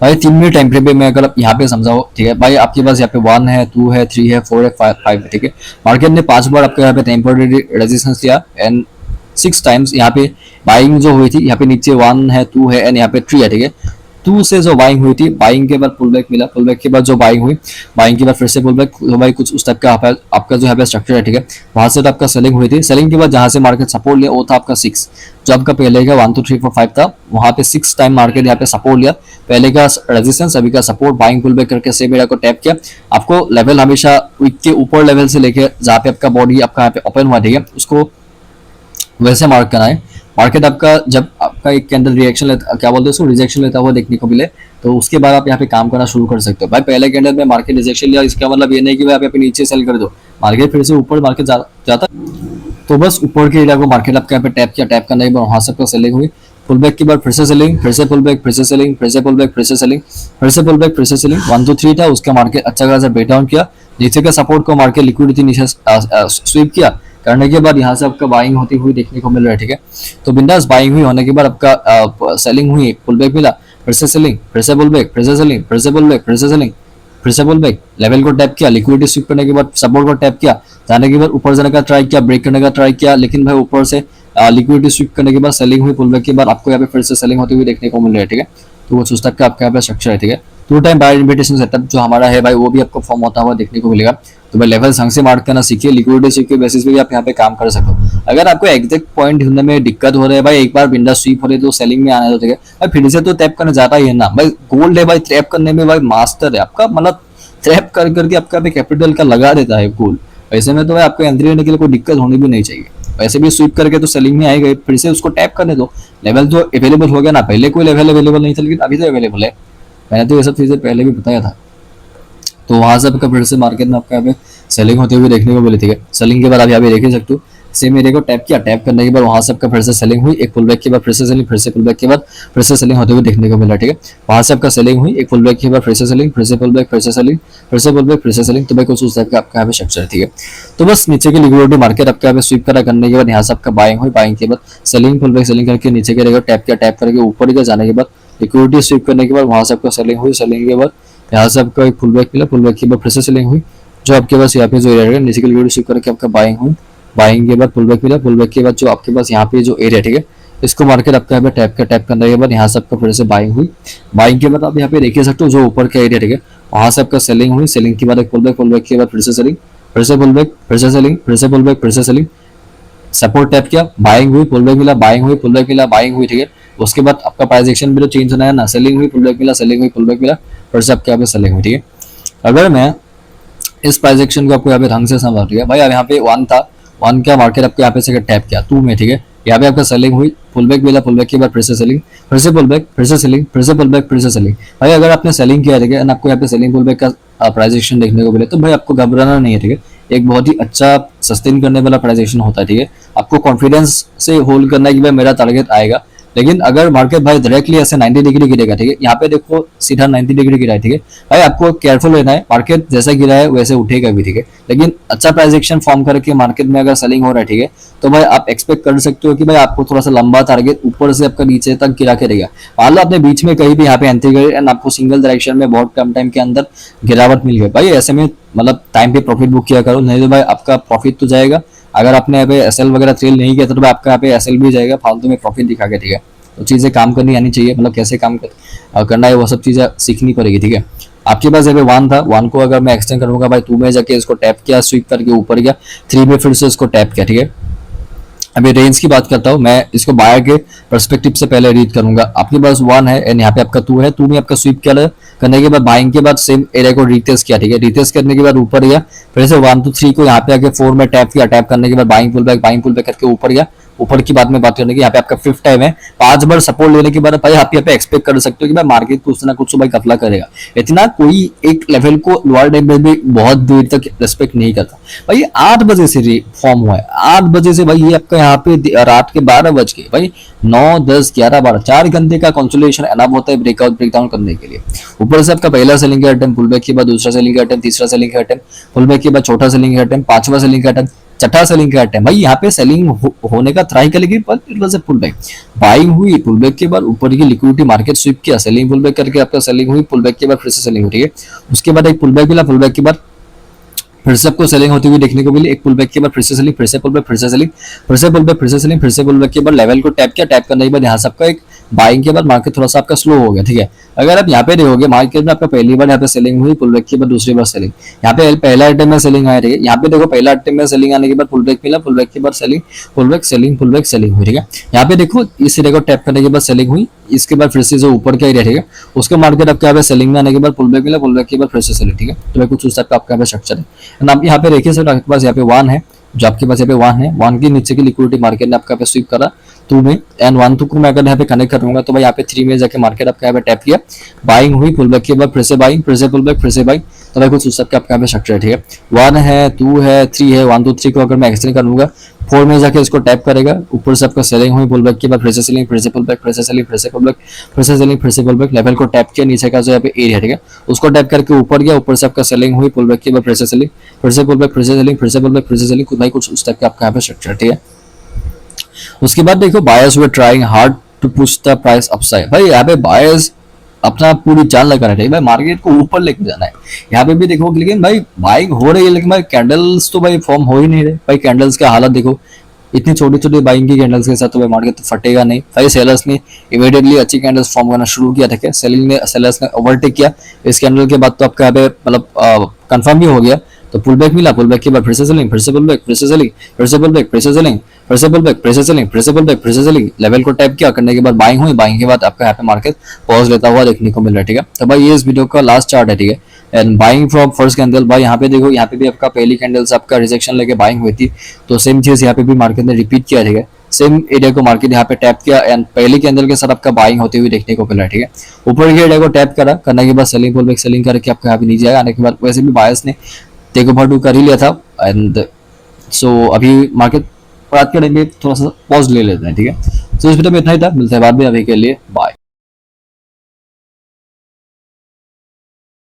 भाई 3 minute time frame पे मैं अगर आप यहाँ पे समझाओ, ठीक है भाई, आपके पास यहाँ पे 1 है, 2 है, 3 है, 4 है, 5 है, ठीक है। मार्केट ने 5 बार आपका यहाँ पे टेम्पोररी रेजिस्टेंस लिया एंड 6 टाइम्स यहाँ पे बाइंग जो हुई थी, यहाँ पे नीचे 1 है, 2 है एंड यहाँ पे 3 है, ठीक है। 2 से जो बाइंग हुई थी, बाइंग के बाद पुल बैक मिला, पुल बैक के बाद जो बाइंग हुई, बाइंग के बाद फिर से पुल बैक, तो भाई कुछ उस टाइप का आपका जो है स्ट्रक्चर है, ठीक है। वहां से तो आपका सेलिंग हुई थी, सेलिंग के बाद जहां से मार्केट सपोर्ट लिया वो था आपका 6, जो आपका पहले का 1 2 3 4 5 था, वहां पे 6 टाइम मार्केट यहाँ पे सपोर्ट लिया, पहले का रेजिस्टेंस अभी का सपोर्ट, बाइंग पुल बैक करके सेम एरिया को टैप किया। आपको लेवल हमेशा वीक के ऊपर लेवल से लेके जहाँ पे आपका बॉडी आपका यहाँ पे ओपन हुआ, ठीक है, उसको वैसे मार्क करना है। मार्केट आपका जब आपका एक कैंडल रिएक्शन लेता, क्या बोलते हैं उसको, रिजेक्शन लेता हुआ देखने को मिले, तो उसके बाद आप यहाँ पे काम करना शुरू कर सकते हो। भाई पहले कैंडल में मार्केट रिजेक्शन लिया, इसका मतलब ये नहीं कि भाई आप यहाँ पे नीचे सेल कर दो, मार्केट फिर से ऊपर मार्केट जाता, तो बस ऊपर के एरिया को मार्केट आपके यहाँ पे टैप किया, टैप करने के बाद वहां से आपको सेलिंग हुई, पुल बैक के बाद फिर से सेलिंग, फिर से पुल बैक, फिर से सेलिंग, फिर से पुल बैक, फिर से सेलिंग, फिर से पुल बैक, फिर से सेलिंग, 1 2 3 था, उसका मार्केट अच्छा खासा ब्रेक डाउन किया, नीचे का सपोर्ट को मार्केट लिक्विडिटी नीचे स्वीप किया, करने के बाद यहाँ से आपका बाइंग होती हुई देखने को मिल रहा है, ठीक है। तो बिंदास बाइंग हुई होने के बाद आपका सेलिंग हुई, पुल बैक मिला, फिर से सेलिंग, फिर से पुल बैक, फिर से सेलिंग, फिर से पुल बैक, फिर से सेलिंग, फिर से पुल बैक, लेवल को टैप किया, लिक्विडिटी स्वीप करने के बाद सपोर्ट को टैप किया, जाने के बाद ऊपर जाने का ट्राई किया, ब्रेक करने का ट्राई किया, लेकिन भाई ऊपर से लिक्विडिटी स्वीप करने के बाद सेलिंग हुई, पुल बैक के बाद आपको यहाँ पे फिर से सेलिंग होती हुई देखने को मिल रहा है, ठीक है। तो वो उस टाइप का आपका यहाँ पे स्ट्रक्चर है, ठीक है। 2 टाइम बायर इन्विटेशन सेटअप जो हमारा है भाई, वो भी आपको फॉर्म होता हुआ देखने को मिलेगा। तो भाई लेवल संग से मार्क करना सीखिए, लिक्विडिटी स्वीप के बेसिस पे भी आप यहाँ पे काम कर सकते हो। अगर आपको एग्जैक्ट पॉइंट ढूंढने में दिक्कत हो रहा है भाई, एक बार विंडो स्वीप हो रही है तो सेलिंग में आना, तो ठीक है भाई, फिर से तो टैप करने जाता ही है ना भाई, गोल्ड है भाई, ट्रैप करने में भाई मास्टर है आपका, मतलब ट्रैप कर करके आपका भी कैपिटल का लगा देता है गोल्ड। वैसे में तो भाई आपको एंट्री लेने के लिए कोई दिक्कत होनी भी नहीं चाहिए, वैसे भी स्वीप करके तो सेलिंग में आएगा, फिर से उसको टैप करने दो, लेवल जो अवेलेबल हो गया ना, पहले कोई लेवल अवेलेबल नहीं था लेकिन अभी तो अवेलेबल है, मैंने तो ये सब चीजें पहले भी बताया था। तो वहां से आपका फिर से मार्केट में आपका यहाँ पे सेलिंग होते हुए देखने को मिली, ठीक है। सेलिंग के बाद आप यहाँ पे देख ही सकते हो, सेम एरिया को टैप किया, टैप करने के बाद वहां से आपका फिर से सेलिंग हुई, एक पुल बैक के बाद फिर से सेलिंग, फिर से पुल बैक के बाद फिर से सेलिंग होते हुए देखने को मिला, ठीक है। वहां से आपका सेलिंग हुई, एक पुल बैक के बाद फिर से सेलिंग, फिर से पुल बैक, फिर से सेलिंग, फिर से पुल बैक, फिर से सेलिंग, तो भाई कुछ उस टाइप का आपका यहाँ पे स्ट्रक्चर है, ठीक है। तो बस नीचे की लिक्विडिटी मार्केट आपके यहाँ पे स्वीप करा करने के बाद यहाँ से आपका बाइंग हुई, बाइंग के बाद सेलिंग, पुल बैक, सेलिंग करके नीचे के एरिया को टैप किया, टैप करके ऊपर का जाने के बाद लिक्विडिटी स्वीप करने के बाद वहां से आपका सेलिंग हुई, सेलिंग के बाद यहाँ से आपका एक पुल बैक मिला, पुल बैक के बाद फिर से सेलिंग हुई, जो आपके पास यहाँ पे जो एरिया है नीचे की लिक्विडिटी स्वीप करके आपका बाइंग हुई, बाइंग के बाद पुल बैक मिला, पुल बैक के बाद जो आपके पास यहाँ पे जो एरिया, ठीक है, इसको मार्केट आपका यहाँ पे टैप का टैप करने के बाद यहाँ से आपका फिर से बाइंग हुई, बाइंग के बाद आप यहाँ पे देख सकते हो जो ऊपर का एरिया, ठीक है, वहां से आपका सेलिंग हुई, सेलिंग के बाद एक पुल बैक, पुल बैक के बाद फिर से सेलिंग, फिर से पुल बैक, फिर से सेलिंग, फिर से पुल बैक, फिर से सेलिंग, सपोर्ट टैप किया, बाइंग हुई, पुल बैक मिला, बाइंग हुई, पुल बैक मिला, बाइंग हुई, ठीक है। उसके बाद आपका प्राइस एक्शन भी तो चेंज होना है ना, सेलिंग हुई, पुल बैक मिला, सेलिंग हुई, पुल बैक मिला, फिर से आपके यहाँ पे सेलिंग हुई, ठीक है। अगर मैं इस प्राइस एक्शन को आपको यहाँ पे ढंग से समझा, ठीक है भाई, अब यहाँ पे 1 था, 1 का मार्केट आपको यहाँ पे से टैप किया 2 में, ठीक है, यहाँ पे आपका सेलिंग हुई, पुल बैक मिला, पुल बैक के बाद फिर से सेलिंग, फिर से पुल बैक, फिर से सेलिंग, फिर से पुल बैक, फिर से सेलिंग। भाई अगर आपने सेलिंग किया, ठीक है, एंड आपको यहाँ पे सेलिंग पुल बैक का प्राइस एक्शन देखने को मिले, तो भाई आपको घबराना नहीं है, ठीक है, एक बहुत ही अच्छा सस्टेन करने वाला प्राइस एक्शन होता है, ठीक है। आपको कॉन्फिडेंस से होल्ड करना है कि भाई मेरा टारगेट आएगा, लेकिन अगर मार्केट भाई डायरेक्टली ऐसे 90 डिग्री गिरेगा, ठीक है, यहाँ पे देखो सीधा 90 डिग्री गिरा है, ठीक है भाई, आपको केयरफुल रहना है, मार्केट जैसा गिरा है वैसे उठेगा भी, ठीक है, लेकिन अच्छा प्राइस एक्शन फॉर्म करके मार्केट में अगर सेलिंग हो रहा है, ठीक है, तो भाई आप एक्सपेक्ट कर सकते हो कि भाई आपको थोड़ा सा लंबा टारगेट ऊपर से आपका नीचे तक गिरा के रहेगा। मान लो आपने बीच में कहीं भी यहाँ पे एंट्री करी एंड आपको सिंगल डायरेक्शन में बहुत कम टाइम के अंदर गिरावट मिल गई, भाई ऐसे में मतलब टाइम पे प्रॉफिट बुक किया करो, नहीं तो भाई आपका प्रॉफिट तो जाएगा। अगर आपने यहाँ पे एसएल वगैरह ट्रेल नहीं किया तो भाई आपका यहाँ पे एसएल भी जाएगा फालतू में प्रॉफिट दिखा के, ठीक है। तो चीजें काम करनी आनी चाहिए, मतलब कैसे काम करना है वो सब चीजें सीखनी पड़ेगी, ठीक है। आपके पास अभी 1 था, 1 को अगर मैं एक्सटेंड करूंगा भाई 2 में जाके इसको टैप किया, स्वीप करके ऊपर गया, 3 में फिर से इसको टैप किया, ठीक है। अभी रेंज की बात करता हूँ मैं, इसको बायर के पर्सपेक्टिव से पहले रीड करूंगा। आपके पास 1 है एंड यहाँ पे आपका 2 है, 2 में आपका स्वीप किया, करने के बाद बाइंग के बाद सेम एरिया को रिटेस्ट किया, ठीक है, रिटेस्ट करने के बाद ऊपर गया, फिर से 1 to 3 को यहाँ पे आके 4 में टैप किया, टैप करने के बाद बाइंग पुल बैक करके ऊपर गया। ऊपर की बात में बात करने की, यहाँ पे आपका 5th टाइम है, 5 बार सपोर्ट लेने के बाद भाई आप यहाँ पे एक्सपेक्ट कर सकते हो कि भाई मार्केट कुछ ना कुछ भाई कफला करेगा। इतना कोई एक लेवल को लोअर टाइम में भी बहुत देर तक रेस्पेक्ट नहीं करता भाई। 8 बजे से फॉर्म हुआ है, 8 बजे से भाई ये आपका यहाँ पे रात के 12 बज के भाई 9, 10, 11, 12 4 घंटे का कंसोलिडेशन एनफ होता है ब्रेकआउट ब्रेकडाउन करने के लिए। ऊपर से आपका पहला सेलिंग का अटेम्प्ट, पुल बैक के बाद दूसरा सेलिंग का अटेम्प्ट, तीसरा सेलिंग का अटेम्प्ट, पुल बैक के बाद चौथा सेलिंग का अटेम्प्ट, 5वां सेलिंग का अटेम्प्ट, छठा सेलिंग का टाइम, भाई यहाँ पे सेलिंग होने का ट्राई करेगी पर it was a pull back, buying हुई, पुल बैक के बाद ऊपर की लिक्विडिटी मार्केट स्विप किया, सेलिंग पुल बैक करके आपका सेलिंग हुई, पुल बैक के बाद फिर से सेलिंग हुई, ठीक है। उसके बाद एक पुल बैक मिला, पुल बैक के बाद फिर से आपको सेलिंग होती हुई देखने को मिली, एक पुल बैक के बाद फिर से सेलिंग, फिर से पुल बैक, फिर से सेलिंग, फिर से पुल बैक, फिर से सेलिंग, फिर से पुल बैक के बाद लेवल को टैप किया, टैप करने के बाद यहाँ से आपका एक बाइंग के बाद मार्केट थोड़ा सा आपका स्लो हो गया, ठीक है। अगर आप यहाँ पे देखोगे मार्केट में आपका पहली बार यहाँ पे सेलिंग हुई, पुल बैक के बाद दूसरी बार सेलिंग, यहाँ पे पहला आइटम में सेलिंग आया, ठीक है। यहाँ पे देखो पहला आइटम में सेलिंग आने के बाद पुल बैक मिला, पुल बैक के बाद selling, pull back selling, pull back selling हुई, ठीक है। यहाँ पे देखो इस एरिया को टैप करने के बाद सेलिंग हुई, इसके बाद फिर से जो ऊपर का एरिया, ठीक है, उसका मार्केट आपके यहाँ पे सेलिंग में आने के बाद पुल बैक मिला, पुल बैक के बाद फिर से सेलिंग, ठीक है। तो भाई कुछ उस टाइप का आपका यहाँ पे स्ट्रक्चर है। एंड आप यहाँ पे देखिए सर, आपके पास यहाँ पे वन है, जो आपके पास यहाँ पे वन है, वन के नीचे की लिक्विडिटी मार्केट ने आपका पे स्वीप करा टू में, एंड वन टू को मैं अगर यहाँ पे कनेक्ट करूंगा तो भाई यहाँ पे थ्री में जाके मार्केट आपका यहाँ पे टैप किया, बाइंग हुई, पुल बैक के बाद फिर से बाइंग, फिर से पुल बैक, फिर से बाइंग। तो भाई कुछ उस सबके आपका यहाँ पे स्ट्रक्चर है, ठीक है। वन है, टू है, थ्री है, वन टू थ्री को अगर मैं एक्सटेंड करूंगा, फोर में जाके इसको टैप करेगा, ऊपर से आपका सेलिंग हुई, पुल बैक के बाद फिर से सेलिंग, फिर से पुल बैक, फिर से सेलिंग, फिर से पुल बैक, फिर से सेलिंग, फिर से पुल बैक, लेवल को टैप किया, नीचे का जो यहाँ पे एरिया, ठीक है, उसको टैप करके ऊपर गया, ऊपर से आपका सेलिंग हुई, पुल बैक के बाद फिर से सेलिंग, फिर से पुल बैक, फिर से सेलिंग, फिर से पुल बैक, फिर से सेलिंग, भाई कुछ उस टाइप का आपका यहाँ पे स्ट्रक्चर, ठीक है। उसके बाद देखो buyers were trying hard to push the price upside, भाई यहाँ पे बायर्स अपना पूरी चाल लगा रहे हैं भाई, मार्केट को ऊपर लेके जाना है। यहाँ पे भी देखो, लेकिन भाई बाइंग हो रही है, लेकिन भाई कैंडल्स तो भाई फॉर्म हो ही नहीं रहे भाई, कैंडल्स का हालत देखो, इतनी छोटी छोटी बाइंग की कैंडल्स के साथ तो भाई मार्केट तो फटेगा नहीं भाई। सेलर्स ने इमीडिएटली अच्छी कैंडल्स फॉर्म करना शुरू किया था, सेलिंग ने, सेलर्स ने ओवरटेक किया इस कैंडल के बाद, तो आपका यहाँ पे मतलब कंफर्म भी हो गया, तो पुल बैक मिला, पुल बैक के बाद फिर से सेलिंग, फिर से पुल बैक, फिर से सेलिंग, फिर से पुल बैक, फिर से सेलिंग, फिर से पुल बैक, फिर से सेलिंग, फिर से पुल बैक, फिर से सेलिंग, लेवल को टैप किया, करने के बाद बाइंग हुई, बाइंग के बाद आपका यहाँ पे मार्केट पॉज लेता हुआ देखने को मिल रहा है, ठीक है। तो भाई ये इस वीडियो का लास्ट चार्ट है, ठीक है। And buying from first candle, भाई यहाँ पे देखो, यहाँ पे भी आपका पहली कैंडल से आपका रिजेक्शन लेके बाइंग हुई थी, तो सेम चीज यहाँ पे भी मार्केट ने रिपीट किया, ठीक है। सेम एरिया को मार्केट यहाँ पे टैप किया, एंड पहली कैंडल के साथ आपका बाइंग होती हुई देखने को मिला है, ठीक है। ऊपर के एरिया को टैप करा, करने के बाद सेलिंग, पुल बैक, सेलिंग करके आपका यहाँ पे नीचे आया, आने के बाद वैसे भी बायर्स ने टेक ओवर टू कर ही लिया था, एंड सो अभी मार्केट बात करेंगे, थोड़ा सा पॉज ले लेते हैं, ठीक है। तो इस वीडियो में इतना ही था, मिलते हैं बाद में, अभी के लिए बाय।